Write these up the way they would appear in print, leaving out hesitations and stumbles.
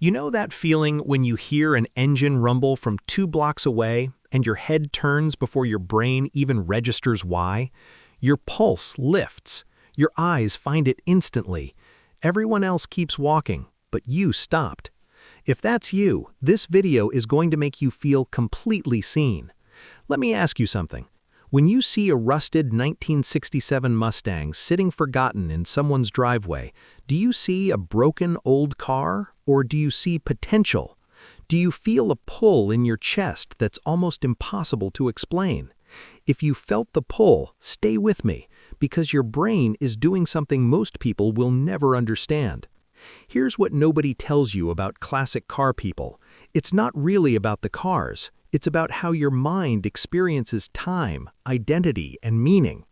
You know that feeling when you hear an engine rumble from 2 blocks away and your head turns before your brain even registers why? Your pulse lifts. Your eyes find it instantly. Everyone else keeps walking, but you stopped. If that's you, this video is going to make you feel completely seen. Let me ask you something. When you see a rusted 1967 Mustang sitting forgotten in someone's driveway, do you see a broken old car, or do you see potential? Do you feel a pull in your chest that's almost impossible to explain? If you felt the pull, stay with me, because your brain is doing something most people will never understand. Here's what nobody tells you about classic car people. It's not really about the cars. It's about how your mind experiences time, identity, and meaning.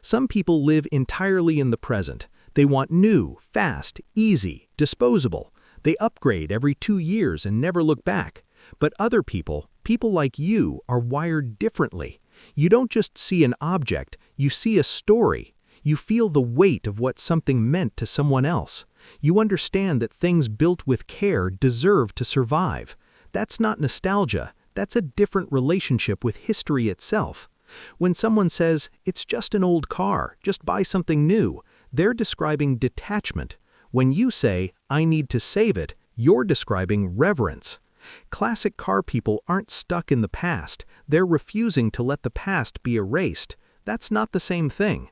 Some people live entirely in the present. They want new, fast, easy, disposable. They upgrade every 2 years and never look back. But other people like you, are wired differently. You don't just see an object, you see a story. You feel the weight of what something meant to someone else. You understand that things built with care deserve to survive. That's not nostalgia. That's a different relationship with history itself. When someone says, "It's just an old car, just buy something new," they're describing detachment. When you say, "I need to save it," you're describing reverence. Classic car people aren't stuck in the past. They're refusing to let the past be erased. That's not the same thing.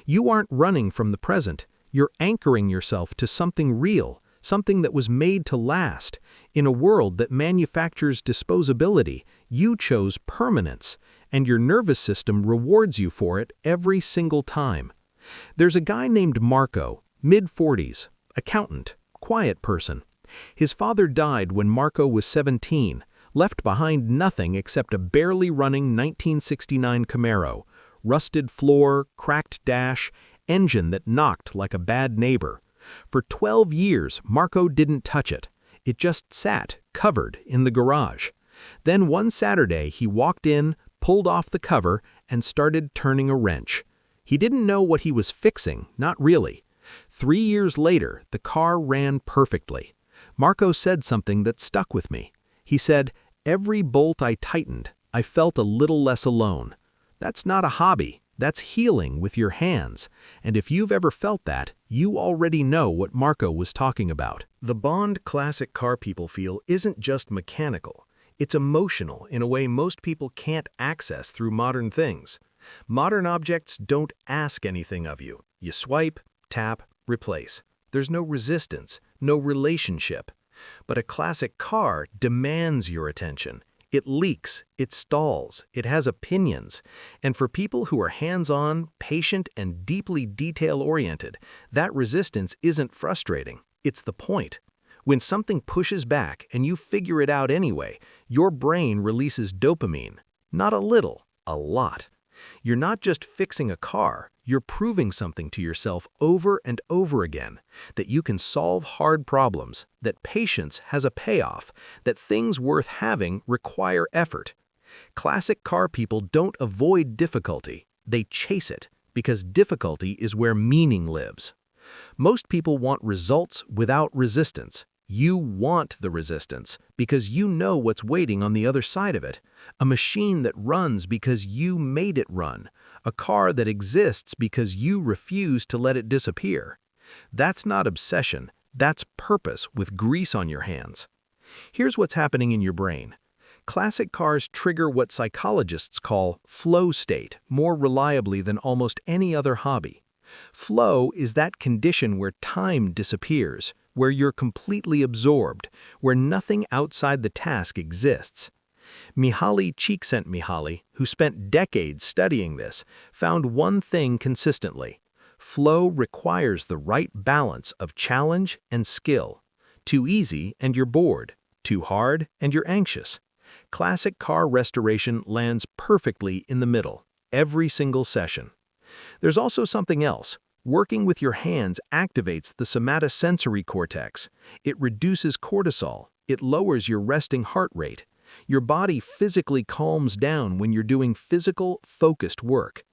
You aren't running from the present. You're anchoring yourself to something real, something that was made to last. In a world that manufactures disposability, you chose permanence, and your nervous system rewards you for it every single time. There's a guy named Marco, mid-40s, accountant, quiet person. His father died when Marco was 17, left behind nothing except a barely running 1969 Camaro, rusted floor, cracked dash, engine that knocked like a bad neighbor. For 12 years, Marco didn't touch it. It just sat, covered, in the garage. Then one Saturday, he walked in, pulled off the cover, and started turning a wrench. He didn't know what he was fixing, not really. 3 years later, the car ran perfectly. Marco said something that stuck with me. He said, "Every bolt I tightened, I felt a little less alone." That's not a hobby. That's healing with your hands. And if you've ever felt that, you already know what Marco was talking about. The bond classic car people feel isn't just mechanical. It's emotional in a way most people can't access through modern things. Modern objects don't ask anything of you. You swipe, tap, replace. There's no resistance, no relationship. But a classic car demands your attention. It leaks, it stalls, it has opinions. And for people who are hands-on, patient, and deeply detail-oriented, that resistance isn't frustrating. It's the point. When something pushes back and you figure it out anyway, your brain releases dopamine. Not a little, a lot. You're not just fixing a car, you're proving something to yourself over and over again, that you can solve hard problems, that patience has a payoff, that things worth having require effort. Classic car people don't avoid difficulty, they chase it, because difficulty is where meaning lives. Most people want results without resistance. You want the resistance because you know what's waiting on the other side of it. A machine that runs because you made it run. A car that exists because you refuse to let it disappear. That's not obsession, that's purpose with grease on your hands. Here's what's happening in your brain. Classic cars trigger what psychologists call flow state more reliably than almost any other hobby. Flow is that condition where time disappears, where you're completely absorbed, where nothing outside the task exists. Mihaly Csikszentmihalyi, who spent decades studying this, found one thing consistently. Flow requires the right balance of challenge and skill. Too easy and you're bored. Too hard and you're anxious. Classic car restoration lands perfectly in the middle, every single session. There's also something else. Working with your hands activates the somatosensory cortex. It reduces cortisol. It lowers your resting heart rate. Your body physically calms down when you're doing physical, focused work.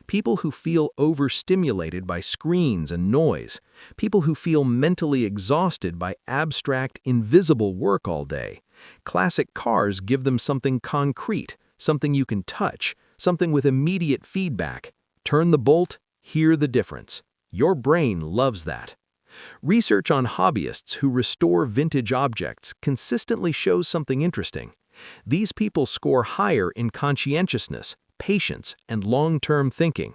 People who feel overstimulated by screens and noise. People who feel mentally exhausted by abstract, invisible work all day. Classic cars give them something concrete, something you can touch, something with immediate feedback. Turn the bolt, hear the difference. Your brain loves that. Research on hobbyists who restore vintage objects consistently shows something interesting. These people score higher in conscientiousness, patience, and long-term thinking.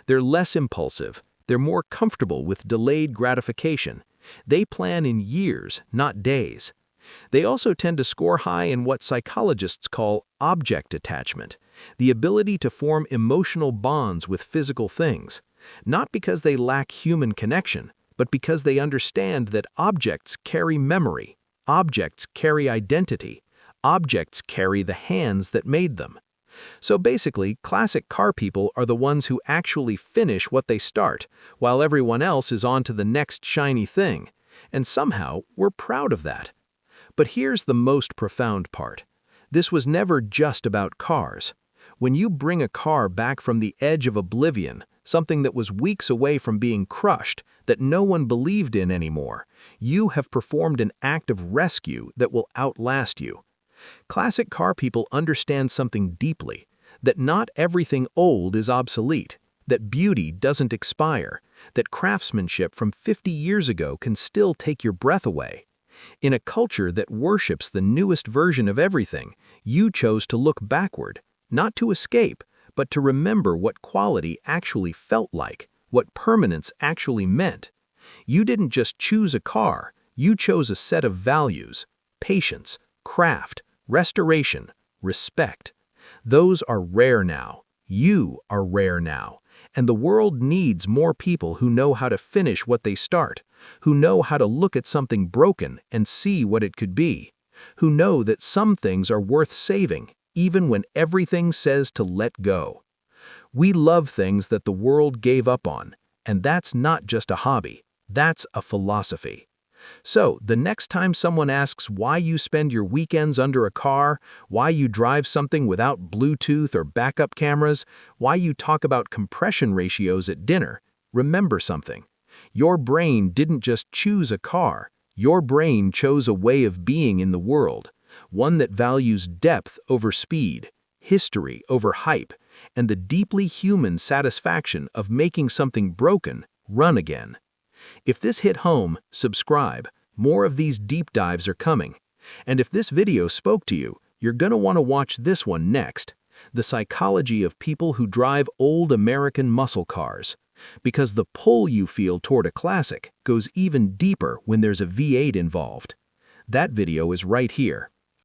They're less impulsive. They're more comfortable with delayed gratification. They plan in years, not days. They also tend to score high in what psychologists call object attachment, the ability to form emotional bonds with physical things, not because they lack human connection, but because they understand that objects carry memory, objects carry identity, objects carry the hands that made them. So basically, classic car people are the ones who actually finish what they start, while everyone else is on to the next shiny thing. And somehow, we're proud of that. But here's the most profound part. This was never just about cars. When you bring a car back from the edge of oblivion, something that was weeks away from being crushed, that no one believed in anymore, you have performed an act of rescue that will outlast you. Classic car people understand something deeply, that not everything old is obsolete, that beauty doesn't expire, that craftsmanship from 50 years ago can still take your breath away. In a culture that worships the newest version of everything, you chose to look backward, not to escape, but to remember what quality actually felt like, what permanence actually meant. You didn't just choose a car, you chose a set of values: patience, craft, restoration, respect. Those are rare now. You are rare now. And the world needs more people who know how to finish what they start, who know how to look at something broken and see what it could be, who know that some things are worth saving, even when everything says to let go. We love things that the world gave up on, and that's not just a hobby, that's a philosophy. So, the next time someone asks why you spend your weekends under a car, why you drive something without Bluetooth or backup cameras, why you talk about compression ratios at dinner, remember something. Your brain didn't just choose a car, your brain chose a way of being in the world, one that values depth over speed, history over hype, and the deeply human satisfaction of making something broken run again. If this hit home, subscribe. More of these deep dives are coming. And if this video spoke to you, you're gonna want to watch this one next. The psychology of people who drive old American muscle cars. Because the pull you feel toward a classic goes even deeper when there's a V8 involved. That video is right here.